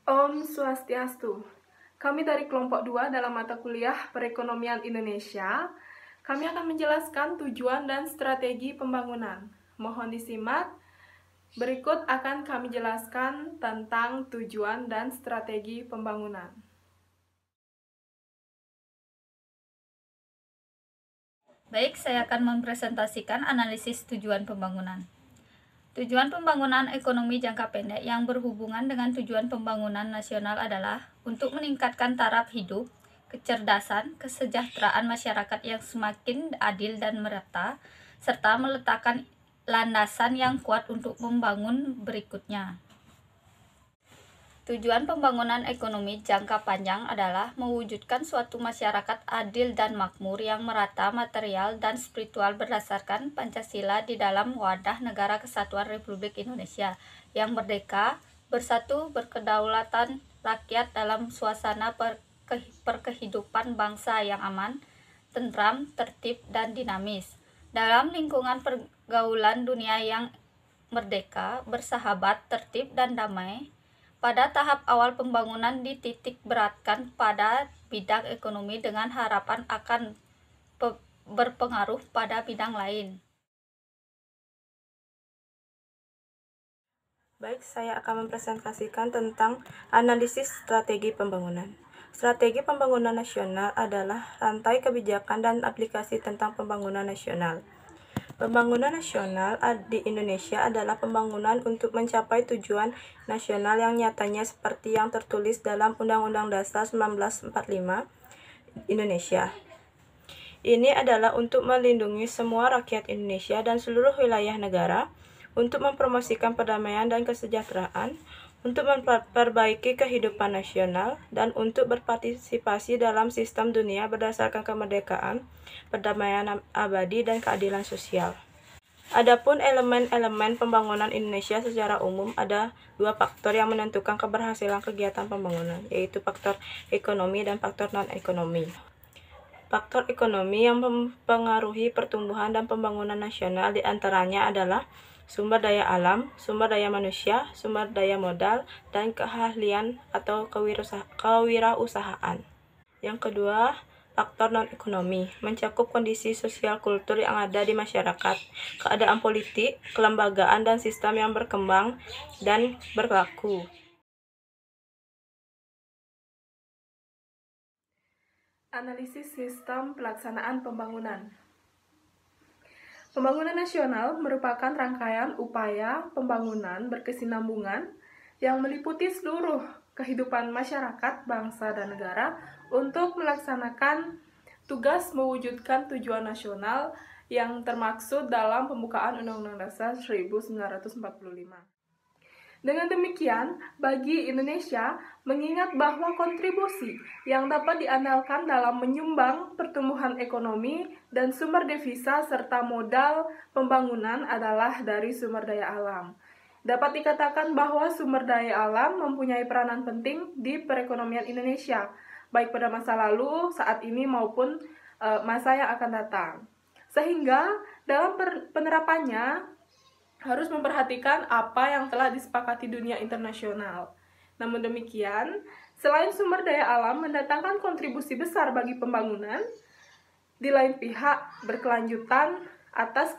Om Swastiastu. Kami dari kelompok 2 dalam mata kuliah Perekonomian Indonesia. Kami akan menjelaskan tujuan dan strategi pembangunan. Mohon disimak. Berikut akan kami jelaskan tentang tujuan dan strategi pembangunan. Baik, saya akan mempresentasikan analisis tujuan pembangunan. Tujuan pembangunan ekonomi jangka pendek yang berhubungan dengan tujuan pembangunan nasional adalah untuk meningkatkan taraf hidup, kecerdasan, kesejahteraan masyarakat yang semakin adil dan merata, serta meletakkan landasan yang kuat untuk membangun berikutnya. Tujuan pembangunan ekonomi jangka panjang adalah mewujudkan suatu masyarakat adil dan makmur yang merata material dan spiritual berdasarkan Pancasila di dalam wadah Negara Kesatuan Republik Indonesia yang merdeka, bersatu, berkedaulatan rakyat dalam suasana perkehidupan bangsa yang aman, tentram, tertib, dan dinamis. Dalam lingkungan pergaulan dunia yang merdeka, bersahabat, tertib, dan damai. Pada tahap awal pembangunan dititik beratkan pada bidang ekonomi dengan harapan akan berpengaruh pada bidang lain. Baik, saya akan mempresentasikan tentang analisis strategi pembangunan. Strategi pembangunan nasional adalah rantai kebijakan dan aplikasi tentang pembangunan nasional. Pembangunan nasional di Indonesia adalah pembangunan untuk mencapai tujuan nasional yang nyatanya seperti yang tertulis dalam Undang-Undang Dasar 1945 Indonesia. Ini adalah untuk melindungi semua rakyat Indonesia dan seluruh wilayah negara, untuk mempromosikan perdamaian dan kesejahteraan, untuk memperbaiki kehidupan nasional, dan untuk berpartisipasi dalam sistem dunia berdasarkan kemerdekaan, perdamaian abadi, dan keadilan sosial. Adapun elemen-elemen pembangunan Indonesia secara umum, ada dua faktor yang menentukan keberhasilan kegiatan pembangunan, yaitu faktor ekonomi dan faktor non-ekonomi. Faktor ekonomi yang mempengaruhi pertumbuhan dan pembangunan nasional diantaranya adalah sumber daya alam, sumber daya manusia, sumber daya modal, dan keahlian atau kewirausahaan. Yang kedua, faktor non-ekonomi mencakup kondisi sosial kultur yang ada di masyarakat, keadaan politik, kelembagaan, dan sistem yang berkembang dan berlaku. Analisis sistem pelaksanaan pembangunan. Pembangunan nasional merupakan rangkaian upaya pembangunan berkesinambungan yang meliputi seluruh kehidupan masyarakat, bangsa, dan negara untuk melaksanakan tugas mewujudkan tujuan nasional yang termaksud dalam pembukaan Undang-Undang Dasar 1945. Dengan demikian, bagi Indonesia, mengingat bahwa kontribusi yang dapat diandalkan dalam menyumbang pertumbuhan ekonomi dan sumber devisa serta modal pembangunan adalah dari sumber daya alam. Dapat dikatakan bahwa sumber daya alam mempunyai peranan penting di perekonomian Indonesia, baik pada masa lalu, saat ini, maupun masa yang akan datang. Sehingga dalam penerapannya, harus memperhatikan apa yang telah disepakati dunia internasional. Namun demikian, selain sumber daya alam mendatangkan kontribusi besar bagi pembangunan, di lain pihak berkelanjutan atas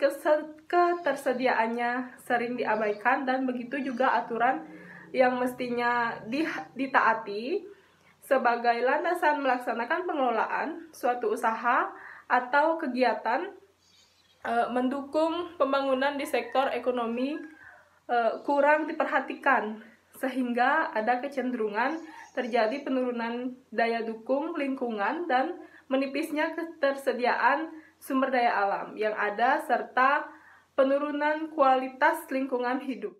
ketersediaannya sering diabaikan, dan begitu juga aturan yang mestinya ditaati sebagai landasan melaksanakan pengelolaan suatu usaha atau kegiatan mendukung pembangunan di sektor ekonomi kurang diperhatikan, sehingga ada kecenderungan terjadi penurunan daya dukung lingkungan dan menipisnya ketersediaan sumber daya alam yang ada, serta penurunan kualitas lingkungan hidup.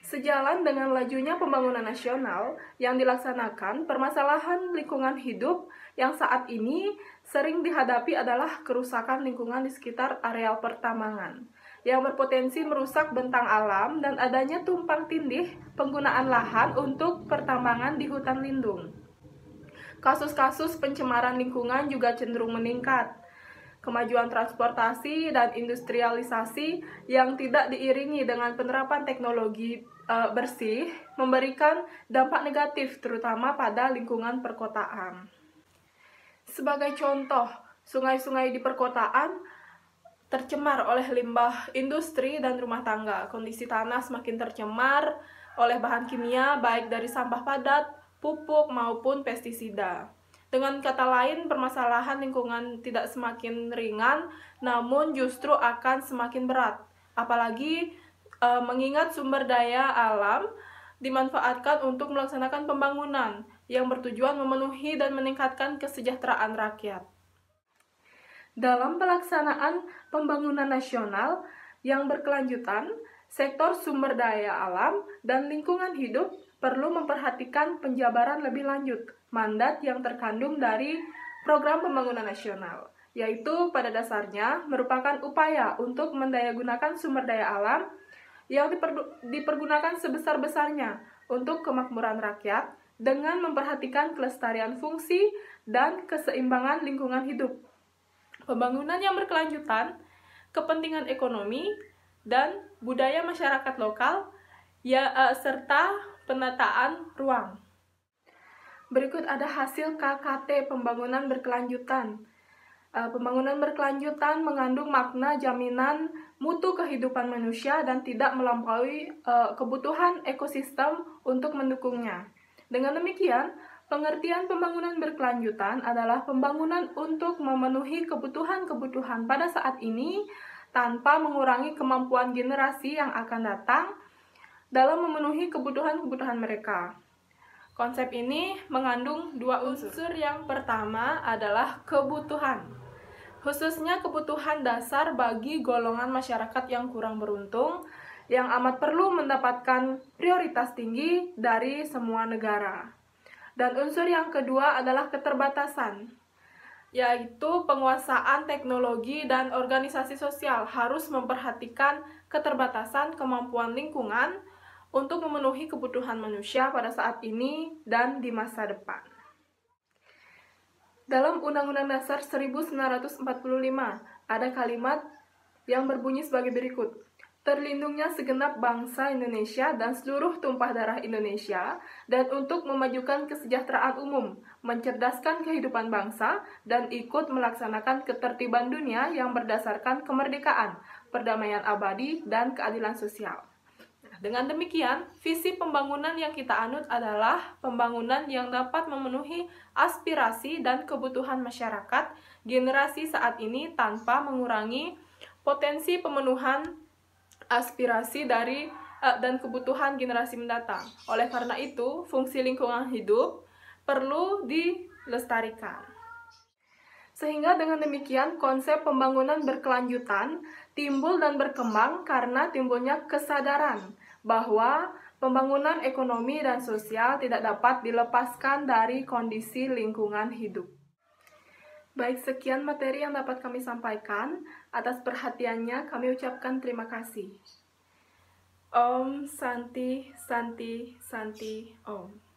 Sejalan dengan lajunya pembangunan nasional yang dilaksanakan, permasalahan lingkungan hidup yang saat ini sering dihadapi adalah kerusakan lingkungan di sekitar areal pertambangan, yang berpotensi merusak bentang alam dan adanya tumpang tindih penggunaan lahan untuk pertambangan di hutan lindung. Kasus-kasus pencemaran lingkungan juga cenderung meningkat. Kemajuan transportasi dan industrialisasi yang tidak diiringi dengan penerapan teknologi bersih memberikan dampak negatif terutama pada lingkungan perkotaan. Sebagai contoh, sungai-sungai di perkotaan tercemar oleh limbah industri dan rumah tangga. Kondisi tanah semakin tercemar oleh bahan kimia baik dari sampah padat, pupuk maupun pestisida. Dengan kata lain, permasalahan lingkungan tidak semakin ringan, namun justru akan semakin berat. Apalagi mengingat sumber daya alam dimanfaatkan untuk melaksanakan pembangunan yang bertujuan memenuhi dan meningkatkan kesejahteraan rakyat. Dalam pelaksanaan pembangunan nasional yang berkelanjutan, sektor sumber daya alam dan lingkungan hidup perlu memperhatikan penjabaran lebih lanjut mandat yang terkandung dari Program Pembangunan Nasional, yaitu pada dasarnya merupakan upaya untuk mendayagunakan sumber daya alam yang dipergunakan sebesar-besarnya untuk kemakmuran rakyat dengan memperhatikan kelestarian fungsi dan keseimbangan lingkungan hidup. Pembangunan yang berkelanjutan, kepentingan ekonomi, dan budaya masyarakat lokal, serta penataan ruang. Berikut ada hasil KKT Pembangunan Berkelanjutan. Pembangunan berkelanjutan mengandung makna jaminan mutu kehidupan manusia dan tidak melampaui kebutuhan ekosistem untuk mendukungnya. Dengan demikian, pengertian pembangunan berkelanjutan adalah pembangunan untuk memenuhi kebutuhan-kebutuhan pada saat ini tanpa mengurangi kemampuan generasi yang akan datang dalam memenuhi kebutuhan-kebutuhan mereka. Konsep ini mengandung dua unsur. Yang pertama adalah kebutuhan, khususnya kebutuhan dasar bagi golongan masyarakat yang kurang beruntung, yang amat perlu mendapatkan prioritas tinggi dari semua negara. Dan unsur yang kedua adalah keterbatasan, yaitu penguasaan teknologi dan organisasi sosial harus memperhatikan keterbatasan kemampuan lingkungan untuk memenuhi kebutuhan manusia pada saat ini dan di masa depan. Dalam Undang-Undang Dasar 1945 ada kalimat yang berbunyi sebagai berikut: terlindungnya segenap bangsa Indonesia dan seluruh tumpah darah Indonesia, dan untuk memajukan kesejahteraan umum, mencerdaskan kehidupan bangsa, dan ikut melaksanakan ketertiban dunia yang berdasarkan kemerdekaan, perdamaian abadi, dan keadilan sosial. Dengan demikian, visi pembangunan yang kita anut adalah pembangunan yang dapat memenuhi aspirasi dan kebutuhan masyarakat generasi saat ini tanpa mengurangi potensi pemenuhan aspirasi dan kebutuhan generasi mendatang. Oleh karena itu, fungsi lingkungan hidup perlu dilestarikan. Sehingga dengan demikian konsep pembangunan berkelanjutan timbul dan berkembang karena timbulnya kesadaran bahwa pembangunan ekonomi dan sosial tidak dapat dilepaskan dari kondisi lingkungan hidup. Baik, sekian materi yang dapat kami sampaikan. Atas perhatiannya kami ucapkan terima kasih. Om Santi Santi Santi Om.